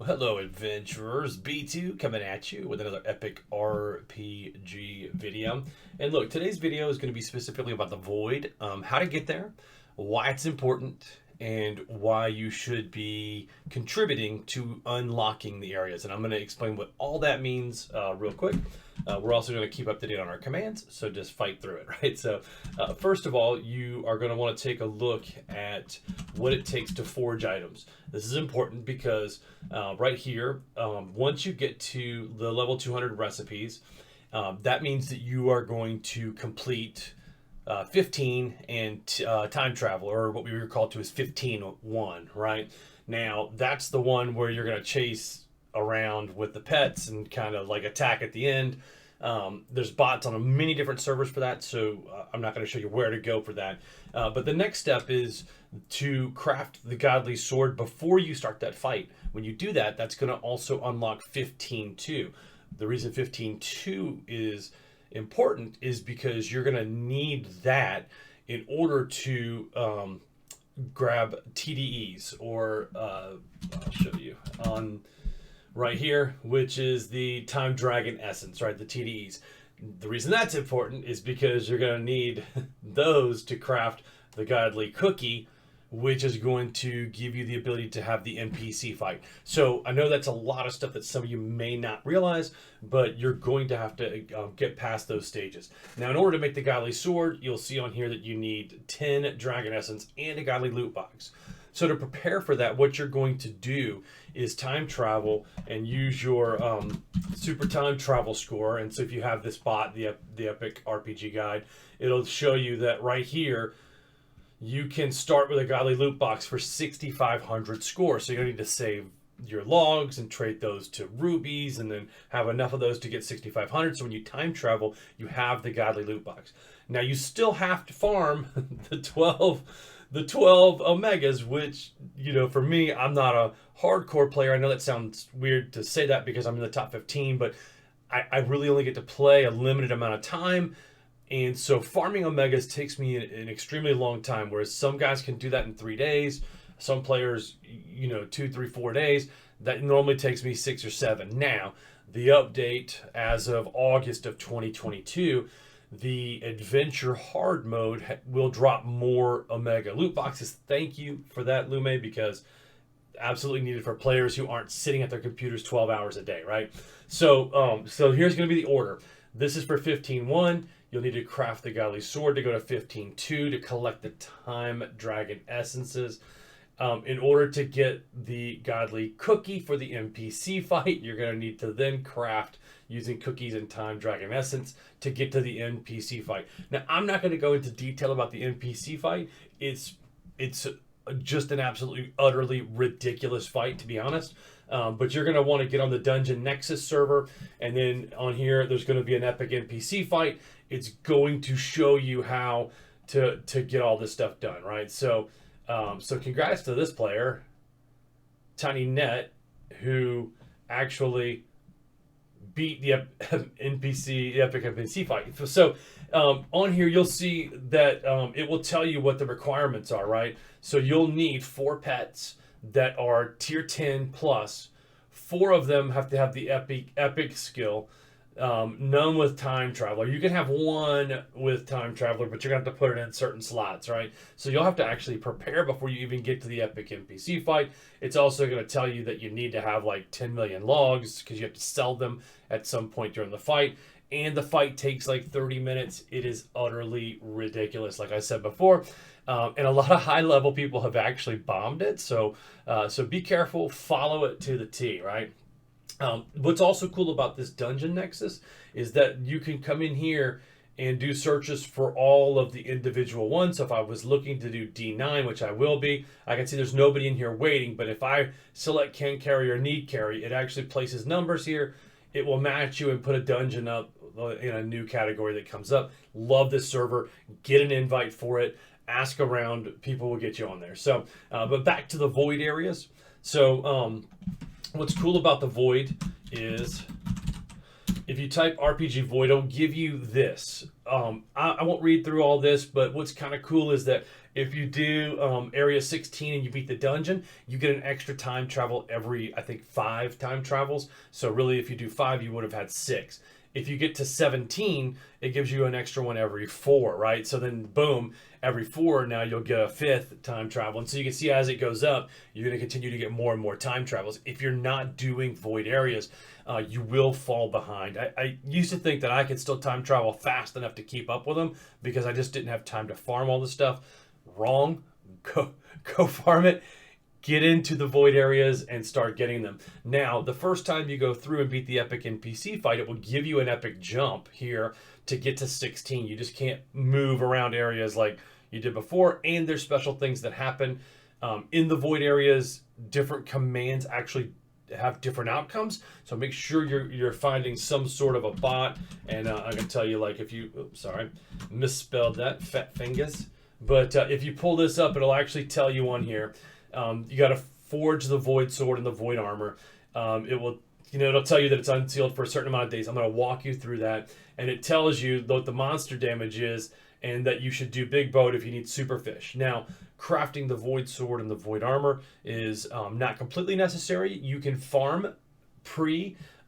Well, hello, adventurers. B2 coming at you with another epic RPG video. And look, today's video is going to be specifically about the Void, how to get there, why it's important, and why you should be contributing to unlocking the areas. And I'm going to explain what all that means real quick. We're also going to keep up to date on our commands, so just fight through it, right? So first of all, you are going to want to take a look at what it takes to forge items. This is important because right here, once you get to the level 200 recipes, that means that you are going to complete 15 and time travel, or what we recall to as 15-1, right? Now, that's the one where you're going to chase around with the pets and kind of like attack at the end. There's bots on many different servers for that, so I'm not going to show you where to go for that. But the next step is to craft the godly sword before you start that fight. When you do that, that's going to also unlock 15-2. The reason 15-2 is important is because you're going to need that in order to grab TDEs, or I'll show you on right here, which is the Time Dragon Essence, right? The TDEs. The reason that's important is because you're going to need those to craft the Godly Cookie, which is going to give you the ability to have the NPC fight. So I know that's a lot of stuff that some of you may not realize, but you're going to have to get past those stages. Now, in order to make the Godly Sword, you'll see on here that you need 10 Dragon Essence and a Godly Loot Box. So to prepare for that, what you're going to do is time travel and use your super time travel score. And so if you have this bot, the Epic RPG Guide, it'll show you that right here, you can start with a Godly Loot Box for 6,500 scores. So you don't need to save your logs and trade those to rubies and then have enough of those to get 6,500. So when you time travel, you have the Godly Loot Box. Now you still have to farm the 12 omegas, which, you know, for me, I'm not a hardcore player. I know that sounds weird to say that because I'm in the top 15, but I really only get to play a limited amount of time. And so farming omegas takes me an extremely long time, whereas some guys can do that in 3 days. Some players, 2, 3, 4 days. That normally takes me 6 or 7. Now, the update as of August of 2022, the adventure hard mode will drop more omega loot boxes. Thank you for that, Lume, because absolutely needed for players who aren't sitting at their computers 12 hours a day, right? So here's going to be the order. This is for 15-1. You'll need to craft the Godly Sword to go to 15-2 to collect the Time Dragon Essences. In order to get the Godly Cookie for the NPC fight, you're going to need to then craft using cookies and Time Dragon Essence to get to the NPC fight. Now, I'm not going to go into detail about the NPC fight. It's just an absolutely, utterly ridiculous fight, to be honest. But you're going to want to get on the Dungeon Nexus server, and then on here, there's going to be an epic NPC fight. It's going to show you how to get all this stuff done, right? So congrats to this player, Tiny Net, who actually beat the epic NPC fight. So on here, you'll see that it will tell you what the requirements are, right? So you'll need 4 pets that are tier 10 plus. 4 of them have to have the epic skill. None with Time Traveler. You can have 1 with Time Traveler, but you're going to have to put it in certain slots, right? So you'll have to actually prepare before you even get to the epic NPC fight. It's also going to tell you that you need to have like 10 million logs because you have to sell them at some point during the fight. And the fight takes like 30 minutes. It is utterly ridiculous, like I said before. And a lot of high-level people have actually bombed it. So be careful. Follow it to the T, right? What's also cool about this Dungeon Nexus is that you can come in here and do searches for all of the individual ones. So if I was looking to do D9, which I will be, I can see there's nobody in here waiting. But if I select can carry or need carry, it actually places numbers here. It will match you and put a dungeon up in a new category that comes up. Love this server. Get an invite for it. Ask around. People will get you on there. So, but back to the void areas. So, what's cool about the Void is if you type RPG Void, it'll give you this. I won't read through all this, but what's kind of cool is that if you do Area 16 and you beat the dungeon, you get an extra time travel every, I think, 5 time travels. So really, if you do 5, you would have had 6. If you get to 17, it gives you an extra one every 4, right? So then, boom, every 4, now you'll get a 5th time travel. And so you can see as it goes up, you're going to continue to get more and more time travels. If you're not doing void areas, you will fall behind. I used to think that I could still time travel fast enough to keep up with them because I just didn't have time to farm all the stuff. Wrong. Go farm it. Get into the void areas and start getting them. Now, the first time you go through and beat the epic NPC fight, it will give you an epic jump here to get to 16. You just can't move around areas like you did before, and there's special things that happen. In the void areas, different commands actually have different outcomes, so make sure you're finding some sort of a bot. And I can tell you, like, if you, oops, sorry, misspelled that, fat fingers. But if you pull this up, it'll actually tell you on here. You got to forge the void sword and the void armor. It will, it'll tell you that it's unsealed for a certain amount of days. I'm going to walk you through that, and it tells you what the monster damage is, and that you should do big boat if you need superfish. Now, crafting the void sword and the void armor is not completely necessary. You can farm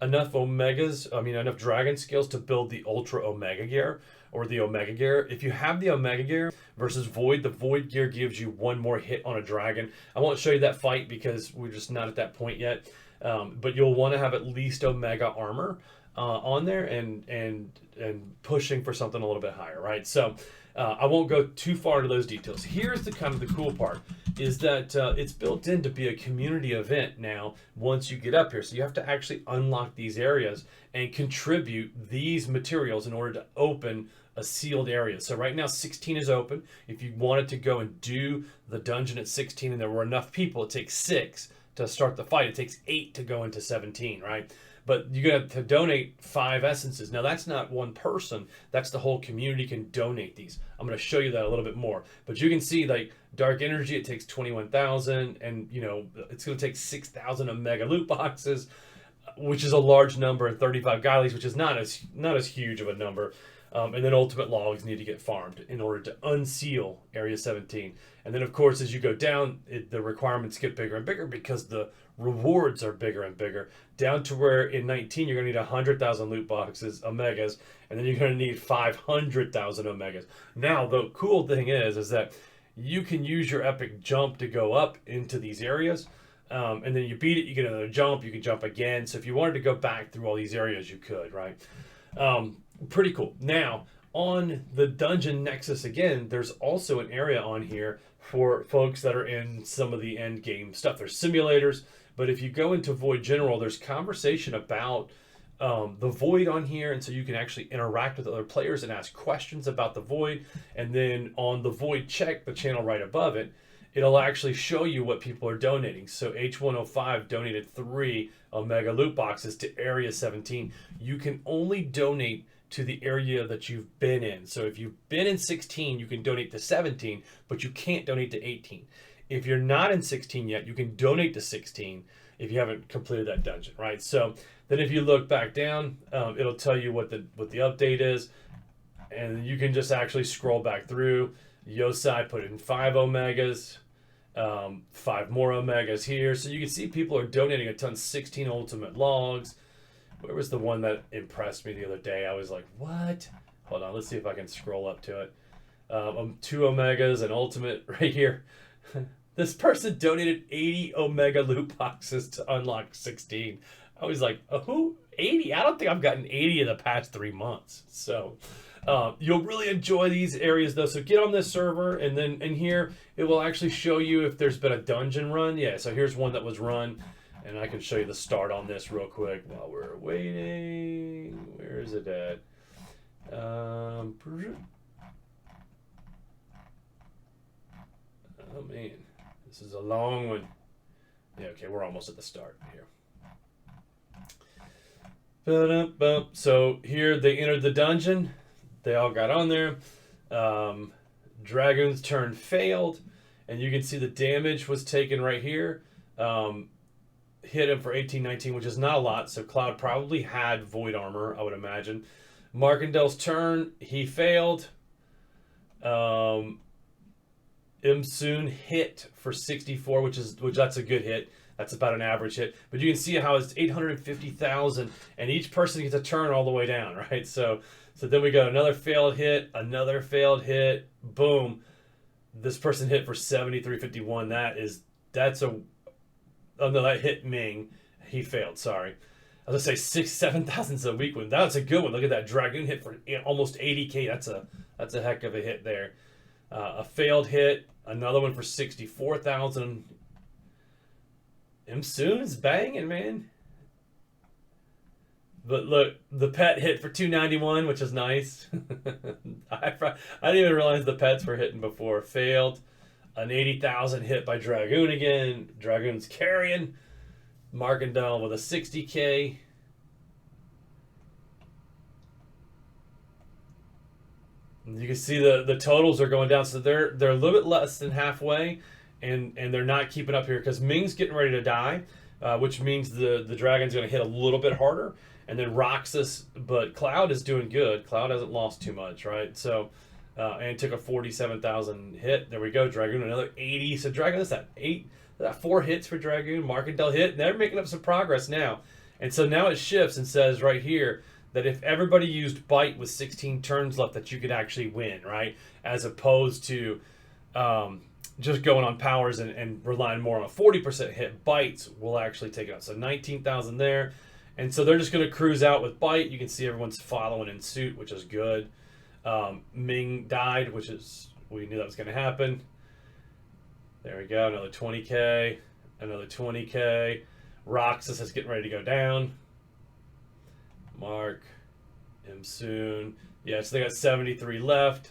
enough enough dragon skills to build the ultra omega gear or the omega gear. If you have the omega gear versus void, the void gear gives you one more hit on a dragon. I won't show you that fight because we're just not at that point yet. But you'll want to have at least omega armor on there and pushing for something a little bit higher, right? So I won't go too far into those details. Here's the kind of the cool part is that it's built in to be a community event now once you get up here. So you have to actually unlock these areas and contribute these materials in order to open a sealed area. So right now 16 is open. If you wanted to go and do the dungeon at 16 and there were enough people, it takes 6 to start the fight. It takes 8 to go into 17, right? But you're going to donate 5 essences. Now, that's not one person. That's the whole community can donate these. I'm going to show you that a little bit more. But you can see, like, Dark Energy, it takes 21,000. And, it's going to take 6,000 Omega loot boxes, which is a large number, and 35 Guilies, which is not as huge of a number. And then ultimate logs need to get farmed in order to unseal Area 17. And then, of course, as you go down, the requirements get bigger and bigger because the rewards are bigger and bigger, down to where in 19 you're going to need 100,000 loot boxes, Omegas, and then you're going to need 500,000 Omegas. Now, the cool thing is that you can use your epic jump to go up into these areas. And then you beat it, you get another jump, you can jump again. So if you wanted to go back through all these areas, you could, right? Pretty cool. Now, on the Dungeon Nexus again, there's also an area on here for folks that are in some of the end game stuff. There's simulators, but if you go into Void General, there's conversation about the Void on here, and so you can actually interact with other players and ask questions about the Void. And then on the Void check, the channel right above it, it'll actually show you what people are donating. So H105 donated 3 Omega loot boxes to Area 17. You can only donate to the area that you've been in. So if you've been in 16, you can donate to 17, but you can't donate to 18. If you're not in 16 yet, you can donate to 16 if you haven't completed that dungeon, right? So then if you look back down, it'll tell you what the update is, and you can just actually scroll back through. Yosai put in 5 Omegas, 5 more Omegas here. So you can see people are donating a ton, 16 ultimate logs. Where was the one that impressed me the other day? I was like, what? Hold on, let's see if I can scroll up to it. 2 Omegas, an ultimate right here. This person donated 80 Omega loot boxes to unlock 16. I was like, who? 80? I don't think I've gotten 80 in the past 3 months. So you'll really enjoy these areas though. So get on this server, and then in here, it will actually show you if there's been a dungeon run. Yeah, so here's one that was run. And I can show you the start on this real quick while we're waiting. Where is it at? Oh, man. This is a long one. Yeah, okay, we're almost at the start here. So here they entered the dungeon. They all got on there. Dragon's turn failed. And you can see the damage was taken right here. hit him for 1819, which is not a lot. So Cloud probably had Void Armor, I would imagine. Markindale's turn, he failed. Imsoon hit for 64, which that's a good hit. That's about an average hit. But you can see how it's 850,000, and each person gets a turn all the way down, right? So then we got another failed hit, boom. This person hit for 7351. That hit Ming. He failed, sorry. I was gonna say 7,000 is a weak one. That's a good one. Look at that Dragoon hit for almost 80k. That's a heck of a hit there. A failed hit, another one for 64,000. Imsoon's banging, man. But look, the pet hit for 291, which is nice. I didn't even realize the pets were hitting before. Failed. An 80,000 hit by Dragoon again. Dragoon's carrying. Markindale with a 60k. You can see the totals are going down, so they're a little bit less than halfway, and they're not keeping up here because Ming's getting ready to die, which means the Dragon's going to hit a little bit harder, and then Roxas, but Cloud is doing good. Cloud hasn't lost too much, right? So, and took a 47,000 hit. There we go. Dragoon another 80. So Dragoon, that's that 4 hits for Dragoon. Markindale hit, and they're making up some progress now. And so now it shifts and says right here that if everybody used Bite with 16 turns left, that you could actually win, right? As opposed to just going on powers and relying more on a 40% hit. Bites will actually take it out. So 19,000 there. And so they're just going to cruise out with Bite. You can see everyone's following in suit, which is good. Ming died, which is, we knew that was going to happen. There we go. Another 20k. Another 20k. Roxas is getting ready to go down. Mark, Imsoon. Yeah, so they got 73 left.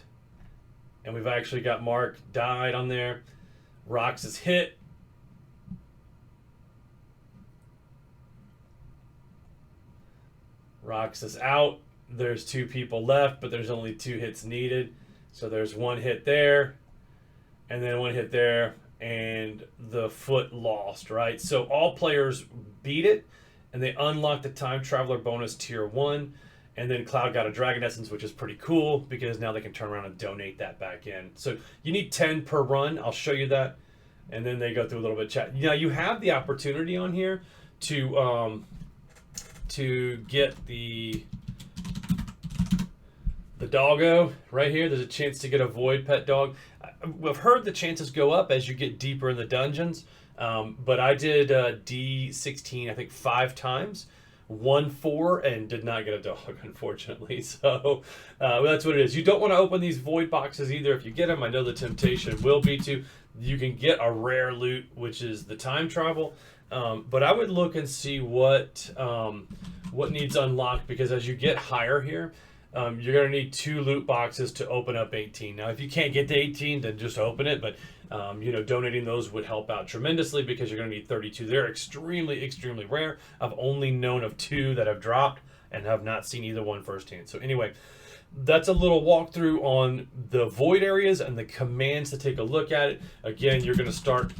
And we've actually got Mark died on there. Roxas hit. Roxas out. There's 2 people left, but there's only 2 hits needed. So there's 1 hit there, and then 1 hit there, and the foot lost, right? So all players beat it, and they unlocked the Time Traveler bonus tier 1, and then Cloud got a Dragon Essence, which is pretty cool because now they can turn around and donate that back in. So you need 10 per run. I'll show you that, and then they go through a little bit of chat. Now you have the opportunity on here to get the doggo right here. There's a chance to get a void pet dog. We've heard the chances go up as you get deeper in the dungeons, but I did D16 I think 5 times, won 4 and did not get a dog, unfortunately. So that's what it is. You don't want to open these void boxes either. If you get them, I know the temptation will be to. You can get a rare loot, which is the time travel, but I would look and see what needs unlocked, because as you get higher here, you're going to need 2 loot boxes to open up 18. Now, if you can't get to 18, then just open it. But, donating those would help out tremendously because you're going to need 32. They're extremely, extremely rare. I've only known of 2 that have dropped and have not seen either one firsthand. So anyway, that's a little walkthrough on the void areas and the commands to take a look at it. Again, you're going to start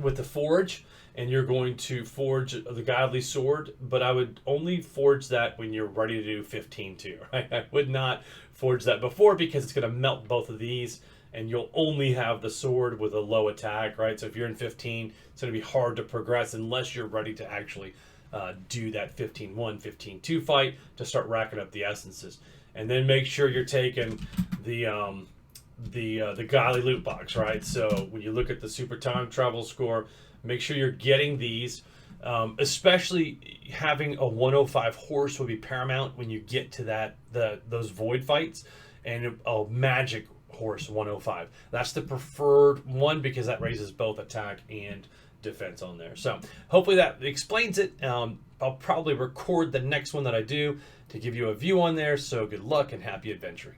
with the forge, and you're going to forge the godly sword, but I would only forge that when you're ready to do 15 too, right? I would not forge that before because it's going to melt both of these, and you'll only have the sword with a low attack, right? So if you're in 15, it's going to be hard to progress unless you're ready to actually do that 15-1, 15-2 fight to start racking up the essences. And then make sure you're taking the godly loot box, right? So when you look at the super time travel score, make sure you're getting these, especially having a 105 horse will be paramount when you get to those void fights, and a magic horse 105. That's the preferred one because that raises both attack and defense on there. So hopefully that explains it. I'll probably record the next one that I do to give you a view on there. So good luck and happy adventuring.